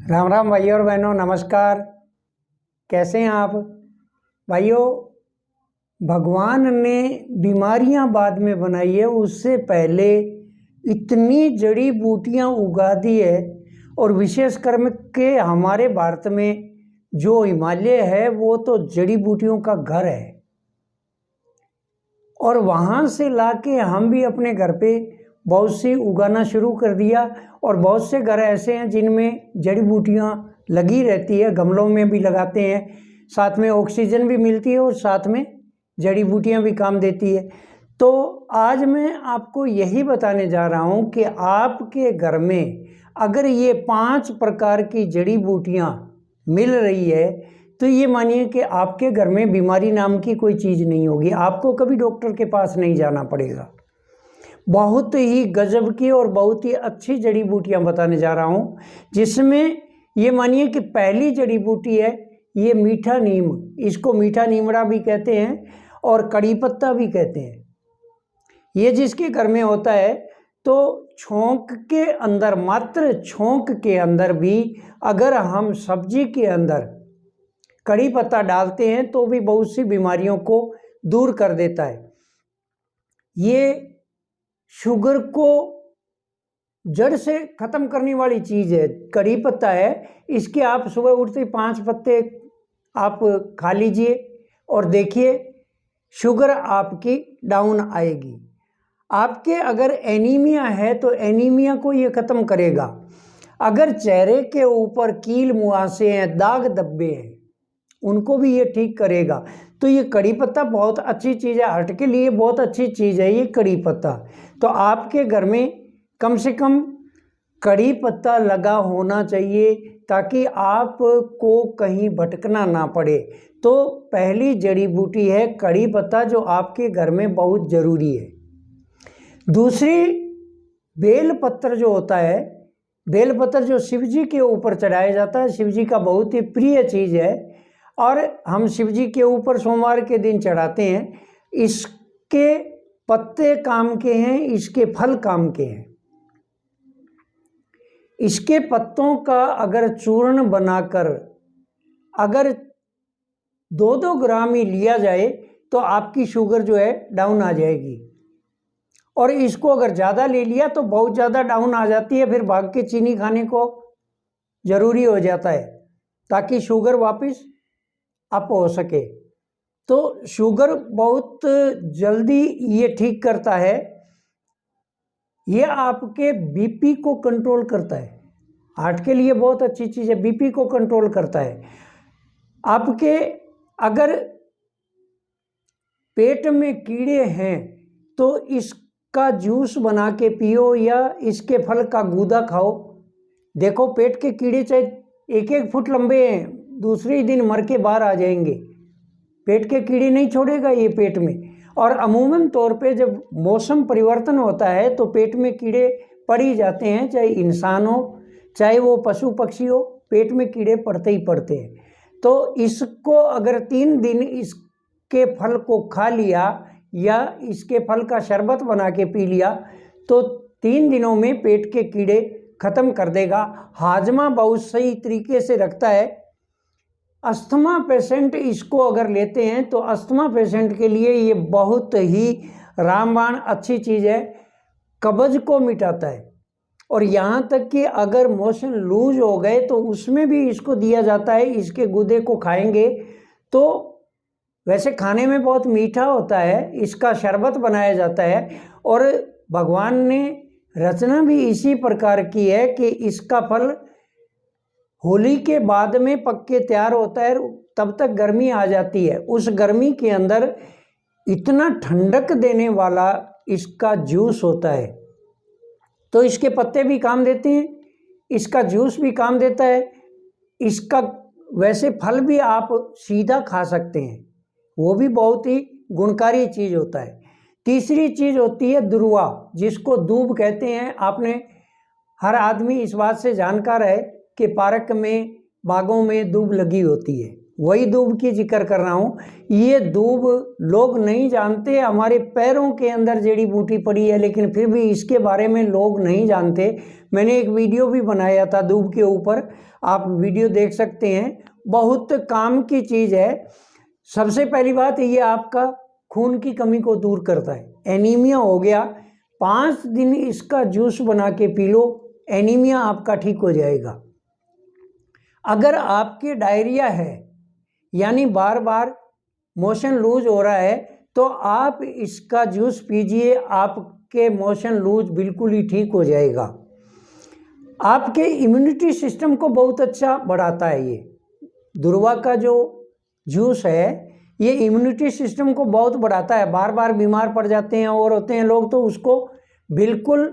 राम राम भाइयों और बहनों, नमस्कार। कैसे हैं आप भाइयों? भगवान ने बीमारियां बाद में बनाई है, उससे पहले इतनी जड़ी बूटियां उगा दी है। और विशेषकर के हमारे भारत में जो हिमालय है वो तो जड़ी बूटियों का घर है। और वहाँ से लाके हम भी अपने घर पे बहुत सी उगाना शुरू कर दिया। और बहुत से घर ऐसे हैं जिनमें जड़ी बूटियाँ लगी रहती है, गमलों में भी लगाते हैं, साथ में ऑक्सीजन भी मिलती है और साथ में जड़ी बूटियाँ भी काम देती है। तो आज मैं आपको यही बताने जा रहा हूँ कि आपके घर में अगर ये 5 प्रकार की जड़ी बूटियाँ मिल रही है तो ये मानिए कि आपके घर में बीमारी नाम की कोई चीज़ नहीं होगी। आपको कभी डॉक्टर के पास नहीं जाना पड़ेगा। बहुत ही गजब की और बहुत ही अच्छी जड़ी बूटियां बताने जा रहा हूं, जिसमें ये मानिए कि पहली जड़ी बूटी है ये मीठा नीम। इसको मीठा नीमड़ा भी कहते हैं और कड़ी पत्ता भी कहते हैं। ये जिसके घर में होता है तो छोंक के अंदर, मात्र छोंक के अंदर भी अगर हम सब्जी के अंदर कड़ी पत्ता डालते हैं तो भी बहुत सी बीमारियों को दूर कर देता है। ये शुगर को जड़ से ख़त्म करने वाली चीज़ है, कड़ी पत्ता है। इसके आप सुबह उठते 5 पत्ते आप खा लीजिए और देखिए शुगर आपकी डाउन आएगी। आपके अगर एनीमिया है तो एनीमिया को ये ख़त्म करेगा। अगर चेहरे के ऊपर कील मुहासे हैं, दाग धब्बे हैं, उनको भी ये ठीक करेगा। तो ये कड़ी पत्ता बहुत अच्छी चीज़ है, हार्ट के लिए बहुत अच्छी चीज़ है ये कड़ी पत्ता। तो आपके घर में कम से कम कड़ी पत्ता लगा होना चाहिए ताकि आपको कहीं भटकना ना पड़े। तो पहली जड़ी बूटी है कड़ी पत्ता, जो आपके घर में बहुत ज़रूरी है। दूसरी बेल पत्र जो होता है, बेल पत्र जो शिव जी के ऊपर चढ़ाया जाता है, शिव जी का बहुत ही प्रिय चीज़ है और हम शिव जी के ऊपर सोमवार के दिन चढ़ाते हैं। इसके पत्ते काम के हैं, इसके फल काम के हैं। इसके पत्तों का अगर चूर्ण बनाकर अगर 2-2 ग्राम ही लिया जाए तो आपकी शुगर जो है डाउन आ जाएगी। और इसको अगर ज़्यादा ले लिया तो बहुत ज़्यादा डाउन आ जाती है, फिर भाग के चीनी खाने को ज़रूरी हो जाता है ताकि शुगर वापस अप हो सके। तो शुगर बहुत जल्दी ये ठीक करता है। ये आपके बीपी को कंट्रोल करता है, हार्ट के लिए बहुत अच्छी चीज़ है, बीपी को कंट्रोल करता है। आपके अगर पेट में कीड़े हैं तो इसका जूस बना के पियो या इसके फल का गूदा खाओ। देखो पेट के कीड़े चाहे 1-1 फुट लंबे हैं, दूसरे दिन मर के बाहर आ जाएंगे। पेट के कीड़े नहीं छोड़ेगा ये पेट में। और अमूमन तौर पे जब मौसम परिवर्तन होता है तो पेट में कीड़े पड़ ही जाते हैं, चाहे इंसान हो चाहे वो पशु पक्षी हो, पेट में कीड़े पड़ते ही पड़ते हैं। तो इसको अगर 3 दिन इसके फल को खा लिया या इसके फल का शरबत बना के पी लिया तो 3 दिनों में पेट के कीड़े ख़त्म कर देगा। हाजमा बहुत सही तरीके से रखता है। अस्थमा पेशेंट इसको अगर लेते हैं तो अस्थमा पेशेंट के लिए ये बहुत ही रामबाण अच्छी चीज़ है, कब्ज को मिटाता है। और यहाँ तक कि अगर मोशन लूज हो गए तो उसमें भी इसको दिया जाता है। इसके गूदे को खाएंगे तो वैसे खाने में बहुत मीठा होता है, इसका शरबत बनाया जाता है। और भगवान ने रचना भी इसी प्रकार की है कि इसका फल होली के बाद में पक के तैयार होता है, तब तक गर्मी आ जाती है। उस गर्मी के अंदर इतना ठंडक देने वाला इसका जूस होता है। तो इसके पत्ते भी काम देते हैं, इसका जूस भी काम देता है। इसका वैसे फल भी आप सीधा खा सकते हैं, वो भी बहुत ही गुणकारी चीज़ होता है। तीसरी चीज़ होती है दुर्वा, जिसको दूब कहते हैं। आपने हर आदमी इस बात से जानकार है कि पार्क में, बागों में दूब लगी होती है, वही दूब की जिक्र कर रहा हूँ। ये दूब लोग नहीं जानते, हमारे पैरों के अंदर जड़ी बूटी पड़ी है, लेकिन फिर भी इसके बारे में लोग नहीं जानते। मैंने एक वीडियो भी बनाया था दूब के ऊपर, आप वीडियो देख सकते हैं। बहुत काम की चीज़ है। सबसे पहली बात, ये आपका खून की कमी को दूर करता है। एनीमिया हो गया, 5 दिन इसका जूस बना के पी लो, एनीमिया आपका ठीक हो जाएगा। अगर आपके डायरिया है, यानी बार बार मोशन लूज हो रहा है, तो आप इसका जूस पीजिए, आपके मोशन लूज बिल्कुल ही ठीक हो जाएगा। आपके इम्यूनिटी सिस्टम को बहुत अच्छा बढ़ाता है। ये दुर्वा का जो जूस है, ये इम्यूनिटी सिस्टम को बहुत बढ़ाता है। बार बार बीमार पड़ जाते हैं और होते हैं लोग, तो उसको बिल्कुल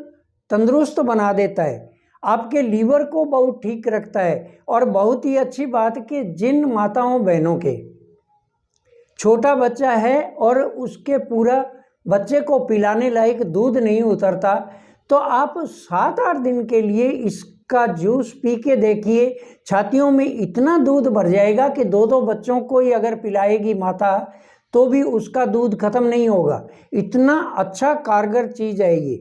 तंदुरुस्त बना देता है। आपके लीवर को बहुत ठीक रखता है। और बहुत ही अच्छी बात कि जिन माताओं बहनों के छोटा बच्चा है और उसके पूरा बच्चे को पिलाने लायक दूध नहीं उतरता, तो आप 7-8 दिन के लिए इसका जूस पी के देखिए, छातियों में इतना दूध भर जाएगा कि 2-2 बच्चों को ही अगर पिलाएगी माता तो भी उसका दूध खत्म नहीं होगा। इतना अच्छा कारगर चीज़ है ये।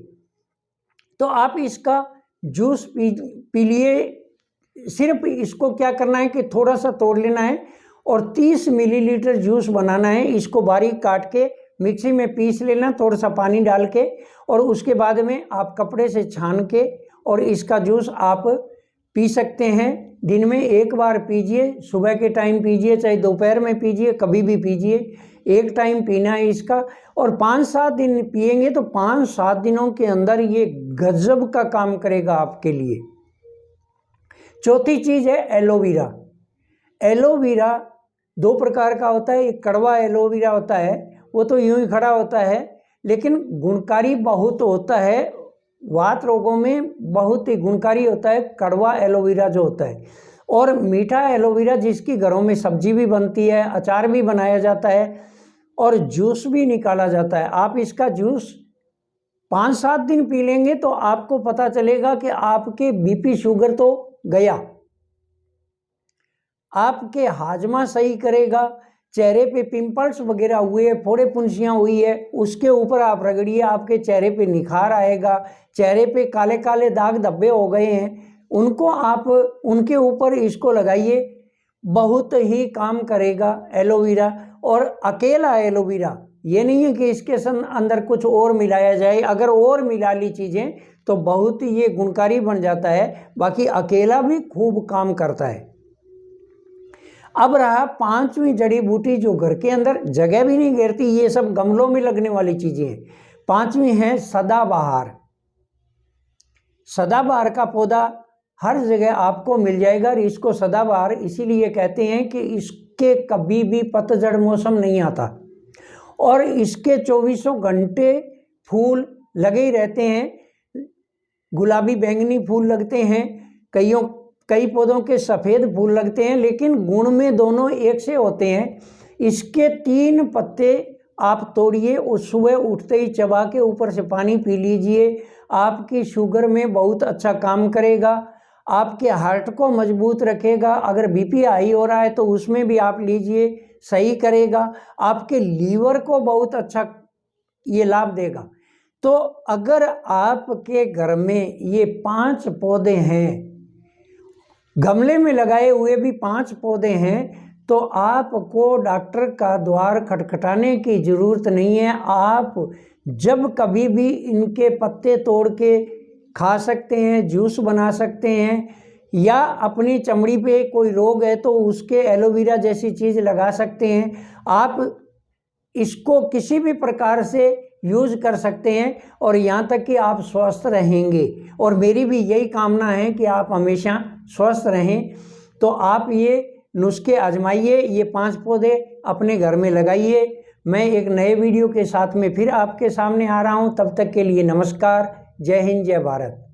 तो आप इसका जूस पी लिए। सिर्फ इसको क्या करना है कि थोड़ा सा तोड़ लेना है और 30 मिलीलीटर जूस बनाना है। इसको बारीक काट के मिक्सी में पीस लेना, थोड़ा सा पानी डाल के, और उसके बाद में आप कपड़े से छान के और इसका जूस आप पी सकते हैं। दिन में 1 बार पीजिए, सुबह के टाइम पीजिए, चाहे दोपहर में पीजिए, कभी भी पीजिए। 1 टाइम पीना है इसका, और 5-7 दिन पिएंगे तो 5-7 दिनों के अंदर ये गजब का काम करेगा आपके लिए। चौथी चीज़ है एलोवेरा। एलोवेरा 2 प्रकार का होता है। एक कड़वा एलोवेरा होता है, वो तो यूं ही खड़ा होता है, लेकिन गुणकारी बहुत होता है। वात रोगों में बहुत ही गुणकारी होता है कड़वा एलोवेरा जो होता है। और मीठा एलोवेरा, जिसकी घरों में सब्जी भी बनती है, अचार भी बनाया जाता है और जूस भी निकाला जाता है। आप इसका जूस 5-7 दिन पी लेंगे तो आपको पता चलेगा कि आपके बीपी शुगर तो गया, आपके हाजमा सही करेगा। चेहरे पे पिंपल्स वगैरह हुए, फोड़े फुंसियाँ हुई है, उसके ऊपर आप रगड़िए, आपके चेहरे पे निखार आएगा। चेहरे पे काले काले दाग धब्बे हो गए हैं, उनको आप उनके ऊपर इसको लगाइए, बहुत ही काम करेगा एलोवेरा। और अकेला एलोवेरा, ये नहीं है कि इसके अंदर कुछ और मिलाया जाए। अगर और मिला ली चीज़ें तो बहुत ही ये गुणकारी बन जाता है। बाकी अकेला भी खूब काम करता है। अब रहा 5वीं जड़ी बूटी, जो घर के अंदर जगह भी नहीं घेरती, ये सब गमलों में लगने वाली चीज़ें हैं। 5वीं है सदाबहार। सदाबहार का पौधा हर जगह आपको मिल जाएगा। और इसको सदाबहार इसीलिए कहते हैं कि इसके कभी भी पतझड़ मौसम नहीं आता और इसके 24 घंटे फूल लगे ही रहते हैं। गुलाबी बैंगनी फूल लगते हैं, कई पौधों के सफ़ेद फूल लगते हैं, लेकिन गुण में दोनों एक से होते हैं। इसके 3 पत्ते आप तोड़िए और सुबह उठते ही चबा के ऊपर से पानी पी लीजिए। आपकी शुगर में बहुत अच्छा काम करेगा, आपके हार्ट को मजबूत रखेगा। अगर बीपी हाई हो रहा है तो उसमें भी आप लीजिए, सही करेगा। आपके लीवर को बहुत अच्छा ये लाभ देगा। तो अगर आपके घर में ये 5 पौधे हैं, गमले में लगाए हुए भी 5 पौधे हैं, तो आपको डॉक्टर का द्वार खटखटाने की ज़रूरत नहीं है। आप जब कभी भी इनके पत्ते तोड़ के खा सकते हैं, जूस बना सकते हैं, या अपनी चमड़ी पे कोई रोग है तो उसके एलोवेरा जैसी चीज़ लगा सकते हैं। आप इसको किसी भी प्रकार से यूज़ कर सकते हैं और यहाँ तक कि आप स्वस्थ रहेंगे। और मेरी भी यही कामना है कि आप हमेशा स्वस्थ रहें। तो आप ये नुस्खे आजमाइए, ये 5 पौधे अपने घर में लगाइए। मैं एक नए वीडियो के साथ में फिर आपके सामने आ रहा हूँ। तब तक के लिए नमस्कार। जय हिंद, जय भारत।